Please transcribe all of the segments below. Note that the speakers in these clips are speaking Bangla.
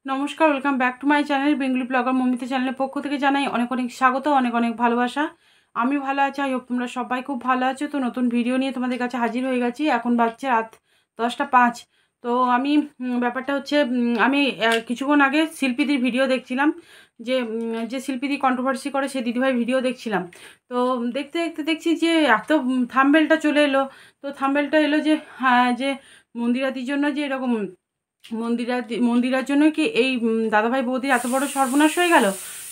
নমস্কার, welcome back to my channel Bengali blogger Mamita চ্যানেলের পক্ষ থেকে জানাই অনেক অনেক স্বাগত, অনেক অনেক ভালোবাসা। আমি ভালো আছি, আই হোপ তোমরা সবাই খুব ভালো আছো। তো নতুন ভিডিও নিয়ে তোমাদের কাছে হাজির হয়ে গেছি। এখন বাজছে রাত 10টা 5। তো আমি ব্যাপারটা হচ্ছে আমি কিছুক্ষণ আগে শিল্পীদির ভিডিও দেখছিলাম, যে শিল্পীদি কন্ট্রোভার্সি করে সে দিদিভাই ভিডিও দেখছিলাম। তো দেখতে দেখতে দেখছি যে এত থাম্বনেলটা চলে এলো। তো থাম্বনেলটা এলো যে হ্যাঁ, যে মন্দিরাদির জন্য যে এরকম মন্দিরার জন্য কি এই দাদাভাই বৌদির এত বড় সর্বনাশ হয়ে গেল।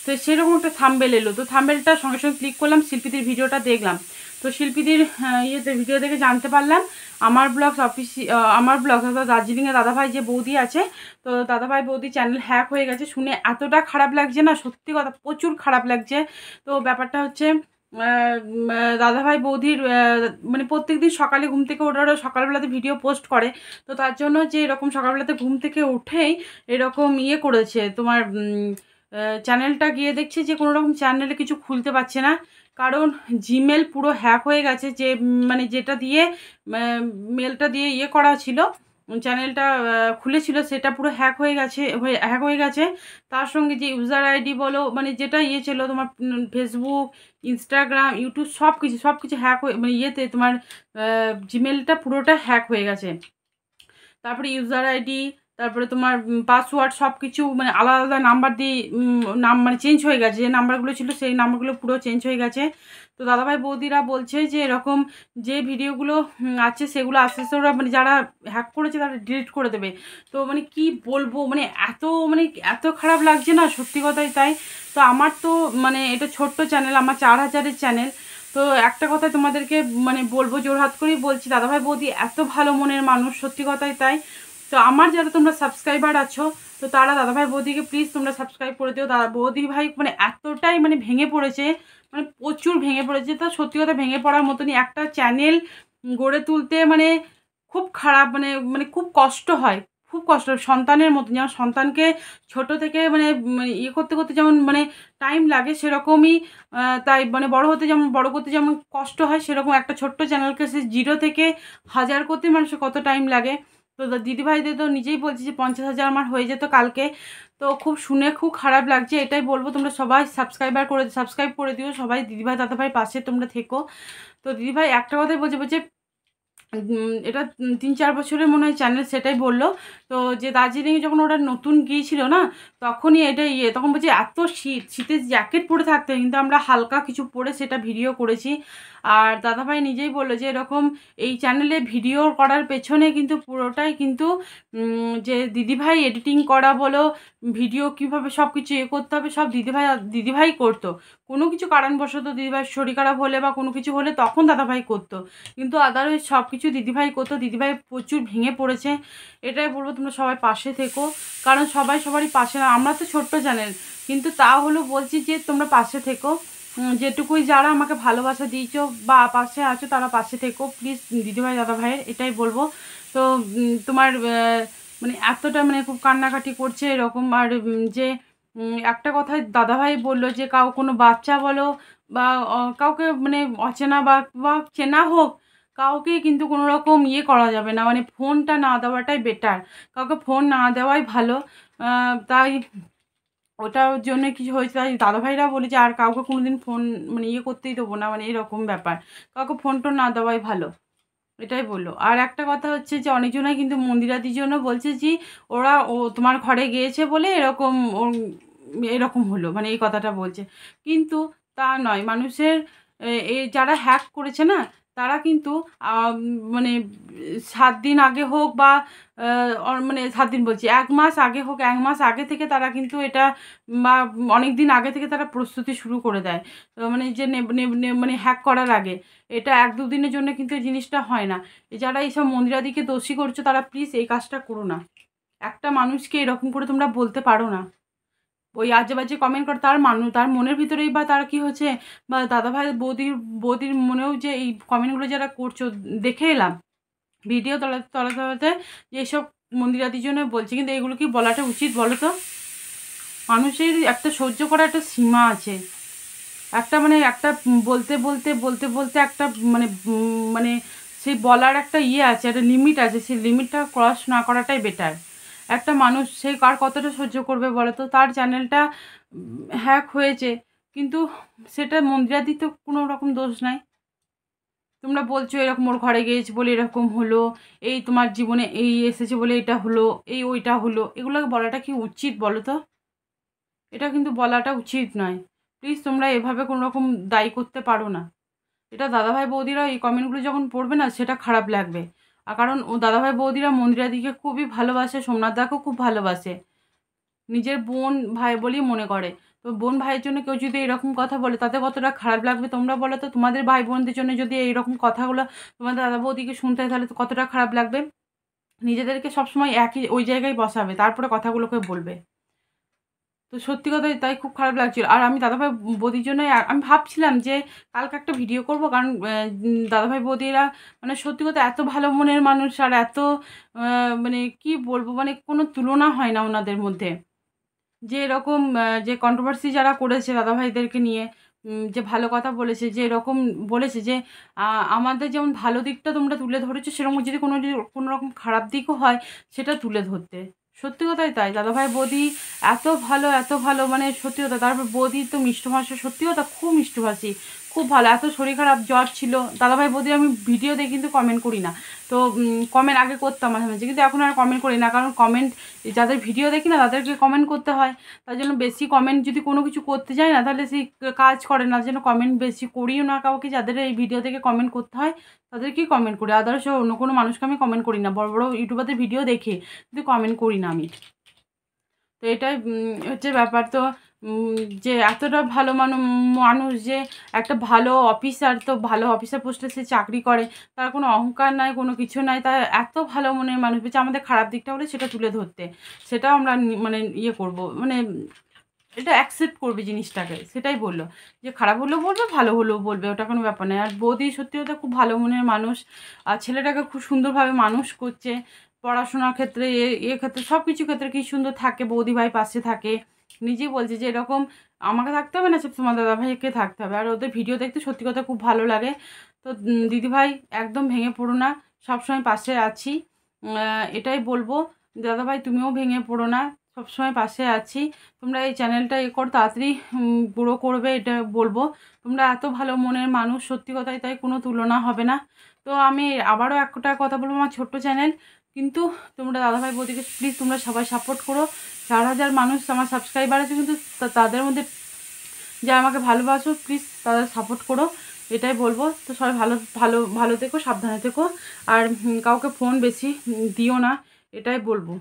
তো সেরকম একটা থাম্বনেল এলো। তো থাম্বনেলটা সঙ্গে সঙ্গে ক্লিক করলাম, শিল্পীদের ভিডিওটা দেখলাম। তো শিল্পীদের ইয়েতে ভিডিও দেখে জানতে পারলাম আমার ব্লগ অর্থাৎ দার্জিলিংয়ে দাদাভাই যে বৌদি আছে, তো দাদাভাই বৌদি চ্যানেল হ্যাক হয়ে গেছে। শুনে এতটা খারাপ লাগছে না, সত্যি কথা প্রচুর খারাপ লাগছে। তো ব্যাপারটা হচ্ছে দাদাভাই বৌদির মানে প্রত্যেক দিন সকালে ঘুম থেকে ওঠারও সকালবেলাতে ভিডিও পোস্ট করে। তো তার জন্য যে এরকম সকালবেলাতে ঘুম থেকে উঠেই এরকম করেছে তোমার চ্যানেলটা গিয়ে দেখছে যে কোনো রকম চ্যানেলে কিছু খুলতে পারছে না, কারণ জিমেল পুরো হ্যাক হয়ে গেছে। যে মানে যেটা দিয়ে মেলটা দিয়ে করা ছিল, চ্যানেলটা খুলেছিল, সেটা পুরো হ্যাক হয়ে গেছে। তার সঙ্গে যে ইউজার আইডি বলো, মানে যেটা ছিল তোমার ফেসবুক, ইনস্টাগ্রাম, ইউটিউব সব কিছু হ্যাক হয়ে মানে তোমার জিমেলটা পুরোটা হ্যাক হয়ে গেছে। তারপরে ইউজার আইডি, তারপরে তোমার পাসওয়ার্ড সব কিছু মানে আলাদা আলাদা নাম্বার দিয়ে নাম মানে চেঞ্জ হয়ে গেছে। যে নাম্বারগুলো ছিল সেই নাম্বারগুলো পুরো চেঞ্জ হয়ে গেছে। তো দাদাভাই বৌদিরা বলছে যে এরকম যে ভিডিওগুলো আছে সেগুলো আস্তে আস্তে ওরা মানে যারা হ্যাক করেছে তারা ডিলিট করে দেবে। তো মানে কি বলবো, মানে এত খারাপ লাগছে না, সত্যি কথাই তাই। তো আমার তো মানে এটা ছোট্ট চ্যানেল, আমার 4000-এর চ্যানেল। তো একটা কথা তোমাদেরকে মানে বলবো, জোরহাত করেই বলছি, দাদাভাই বৌদি এত ভালো মনের মানুষ, সত্যি কথাই তাই। তো আমার যারা তোমরা সাবস্ক্রাইবার আছো, তো তারা দাদাভাই বৌদিকে প্লিজ তোমরা সাবস্ক্রাইব করে দিও। বৌদি ভাই মানে এতটাই মানে ভেঙে পড়েছে, মানে প্রচুর ভেঙে পড়েছে। তো সত্যি কথা ভেঙে পড়ার মতনই একটা চ্যানেল গড়ে তুলতে মানে খুব খারাপ, মানে মানে খুব কষ্ট হয়, খুব কষ্ট হয়। সন্তানের মতন, যেমন সন্তানকে ছোট থেকে মানে করতে করতে যেমন মানে টাইম লাগে, সেরকমই তাই মানে বড় করতে যেমন কষ্ট হয়, সেরকম একটা ছোট্ট চ্যানেলকে সে 0 থেকে 1000 করতে মানুষের কত টাইম লাগে। তো দিদিভাইদের তো নিজেই বলছি যে 50,000 আমার হয়ে যেত কালকে। তো শুনে খুব খারাপ লাগছে। এটাই বলবো, তোমরা সবাই সাবস্ক্রাইব করে দিও, সবাই দিদিভাই দাদাভাই পাশে তোমরা থেকো। তো দিদিভাই একটা কথাই বলছে এটা 3-4 বছরের মনে হয় চ্যানেল, সেটাই বললো। তো যে দার্জিলিংয়ে যখন ওরা নতুন গিয়েছিল না, তখনই এটা তখন বলছে এত শীতের জ্যাকেট পরে থাকতে, কিন্তু আমরা হালকা কিছু পরে সেটা ভিডিও করেছি। আর দাদাভাই নিজেই বললো যে এরকম এই চ্যানেলে ভিডিও করার পেছনে কিন্তু পুরোটাই কিন্তু যে দিদিভাই এডিটিং করা বলো, ভিডিও কীভাবে সব কিছু করতে হবে সব দিদিভাই করতো। কোনো কিছু কারণবশত দিদিভাই শরীর খারাপ হলে বা কোনো কিছু হলে তখন দাদাভাই করতো, কিন্তু আদারওয়াইজ সব কিছু দিদিভাই করতো। দিদিভাই প্রচুর ভেঙে পড়েছে। এটাই বলবো, তোমরা সবাই পাশে থেকো, কারণ সবারই পাশে না। আমরা তো ছোট্ট চ্যানেল, কিন্তু তাও হলো বলছি যে তোমরা পাশে থেকো। যেটুকুই যারা আমাকে ভালোবাসা দিয়েছো বা পাশে আছো, তারা পাশে থেকো প্লিজ, দিদিভাই দাদাভাইয়ের এটাই বলবো। তো তোমার মানে এতটা মানে খুব কান্নাকাটি করছে এরকম। আর যে একটা কথাই দাদাভাই বললো যে কোনো বাচ্চা বলো বা কাউকে মানে অচেনা বা চেনা হোক, কাউকে কিন্তু কোনো রকম করা যাবে না, মানে ফোনটা না দেওয়াটাই বেটার, কাউকে ফোন না দেওয়াই ভালো। তাই ওটার জন্য কিছু হয়েছে, তাই দাদাভাইরা বলে যে আর কাউকে কোনো দিন ফোন মানে করতেই দেবো না, মানে এরকম ব্যাপার, কাউকে ফোন টোন না দেওয়াই ভালো, এটাই বললো। আর একটা কথা হচ্ছে যে অনেকজনাই কিন্তু মন্দিরাদির জন্য বলছে যে ও তোমার ঘরে গিয়েছে বলে এরকম এরকম হলো, মানে এই কথাটা বলছে। কিন্তু তা নয়, মানুষের যারা হ্যাক করেছে না, তারা কিন্তু মানে 7 দিন আগে হোক বা মানে 7 দিন বলছি, 1 মাস আগে হোক, 1 মাস আগে থেকে তারা কিন্তু এটা বা অনেক দিন আগে থেকে তারা প্রস্তুতি শুরু করে দেয়। মানে যে মানে হ্যাক করার আগে, এটা 1-2 দিনের জন্য কিন্তু এই জিনিসটা হয় না। যারা এইসব মন্দিরাদিকে দোষী করছো, তারা প্লিজ এই কাজটা করো না। একটা মানুষকে এরকম করে তোমরা বলতে পারো না, ওই আজে বাজে কমেন্ট করে। তার মনের ভিতরেই বা তার কি হচ্ছে, বা দাদাভাই বৌদির মনেও যে এই কমেন্টগুলো যারা করছো, দেখে এলাম ভিডিও তলাতে যে এইসব মন্দিরাদির জন্য বলছে, কিন্তু এগুলো কি বলাটা উচিত বলো তো? মানুষের একটা সহ্য করার একটা সীমা আছে, একটা বলতে বলতে বলতে বলতে একটা মানে মানে সেই বলার একটা আছে, একটা লিমিট আছে, সেই লিমিটটা ক্রস না করাটাই বেটার। একটা মানুষ সে কার কতটা সহ্য করবে বলো তো? তার চ্যানেলটা হ্যাক হয়েছে, কিন্তু সেটা মন্দিরাদির তো কোনো রকম দোষ নাই। তোমরা বলছো এরকম ওর ঘরে গিয়েছে বলে এরকম হলো, এই তোমার জীবনে এই এসেছে বলে এটা হলো, এই ওইটা হলো, এগুলো বলাটা কি উচিত বলো তো? এটা কিন্তু বলাটা উচিত নয়। প্লিজ তোমরা এভাবে কোনো রকম দায়ী করতে পারো না। এটা দাদাভাই বৌদিরা এই কমেন্টগুলো যখন পড়বে না, সেটা খারাপ লাগবে। আর কারণ ও দাদাভাই বৌদিরা মন্দিরাদিকে খুবই ভালোবাসে, সোমনাথ দাকেও খুব ভালোবাসে, নিজের বোন ভাই বলেই মনে করে। তো বোন ভাইয়ের জন্য কেউ যদি এরকম কথা বলে, তাতে কতটা খারাপ লাগবে তোমরা বলো তো? তোমাদের ভাই বোনদের জন্য যদি এইরকম কথাগুলো তোমাদের দাদা বৌদিকে শুনতে হয়, তাহলে তো কতটা খারাপ লাগবে। নিজেদেরকে সবসময় একই ওই জায়গায় বসাবে, তারপরে কথাগুলোকে বলবে। তো সত্যি কথাই তাই খুব খারাপ লাগছিল। আর আমি দাদাভাই বৌদির জন্যই আমি ভাবছিলাম যে কালকে একটা ভিডিও করব, কারণ দাদাভাই বৌদিরা মানে সত্যি কথা এত ভালো মনের মানুষ, আর এত মানে কি বলবো, মানে কোনো তুলনা হয় না ওনাদের মধ্যে। যে এরকম যে কন্ট্রোভার্সি যারা করেছে দাদাভাইদেরকে নিয়ে, যে ভালো কথা বলেছে, যে এরকম বলেছে যে আমাদের যেমন ভালো দিকটা তোমরা তুলে ধরেছো, সেরকম যদি কোনো রকম খারাপ দিকও হয় সেটা তুলে ধরতে। সত্যি কথাই তাই, দাদাভাই বৌদি এত ভালো, মানে সত্যি কথা। তারপর বৌদি তো মিষ্টভাষী, সত্যি কথা খুব মিষ্টভাষী, খুব ভালো। এত শরীর খারাপ, জ্বর ছিল, দাদাভাই বৌদি আমি ভিডিও দেখে কিন্তু কমেন্ট করি না। তো কমেন্ট আগে করতাম মাঝে মাঝে, কিন্তু এখন আর কমেন্ট করি না, কারণ কমেন্ট যাদের ভিডিও দেখি না তাদেরকে কমেন্ট করতে হয়। তার জন্য বেশি কমেন্ট যদি কোনো কিছু করতে যাই না, তাহলে সেই কাজ করে না। যেন কমেন্ট বেশি করিও না কাউকে, যাদের এই ভিডিও থেকে কমেন্ট করতে হয় তাদেরকেই কমেন্ট করি। আদার্স অন্য কোনো মানুষকে আমি কমেন্ট করি না, বড় বড় ইউটিউবারদের ভিডিও দেখে কিন্তু কমেন্ট করি না আমি। তো এটাই হচ্ছে ব্যাপার। তো যে এতটা ভালো মানুষ, যে একটা ভালো অফিসার, তো ভালো অফিসার পোস্টে সে চাকরি করে, তার কোনো অহংকার নাই, কোনো কিছু নাই, তার এত ভালো মনের মানুষ বলছে আমাদের খারাপ দিকটা হলে সেটা তুলে ধরতে, সেটাও আমরা মানে ইয়ে করব, মানে এটা অ্যাকসেপ্ট করবে জিনিসটাকে। সেটাই বললো যে খারাপ হলেও বলবে, ভালো হলেও বলবে, ওটা কোনো ব্যাপার নয়। আর বৌদি সত্যি কথা খুব ভালো মনের মানুষ, আর ছেলেটাকে খুব সুন্দরভাবে মানুষ করছে, পড়াশোনার ক্ষেত্রে ক্ষেত্রে সব কিছু ক্ষেত্রে কি সুন্দর থাকে, বৌদি ভাই পাশে থাকে। নিজেই বলছে যে এরকম আমাকে থাকতে হবে না, সব তোমার দাদাভাইকে থাকতে হবে। আর ওদের ভিডিও দেখতে সত্যি কথা খুব ভালো লাগে। তো দিদিভাই একদম ভেঙে পড়ো না, সবসময় পাশে আছি, এটাই বলবো। দাদাভাই তুমিও ভেঙে পড়ো না, সবসময় পাশে আছি। তোমরা এই চ্যানেলটা করো, তাড়াতাড়ি গ্রো করবে, এটা বলবো। তোমরা এত ভালো মনের মানুষ, সত্যি কথাই তাই, কোনো তুলনা হবে না। তো আমি আবারও একটা কথা বলবো, আমার ছোট্ট চ্যানেল, কিন্তু তোমরা দাদাভাই বৌদিকে প্লিজ তোমরা সবাই সাপোর্ট করো। 4,000 মানুষ আমার সাবস্ক্রাইবার আছে, কিন্তু তাদের মধ্যে যারা আমাকে ভালোবাসো প্লিজ তাদের সাপোর্ট করো, এটাই বলবো। তো সবাই ভালো ভালো ভালো থেকো, সাবধানে থেকো, আর কাউকে ফোন বেশি দিও না, এটাই বলবো।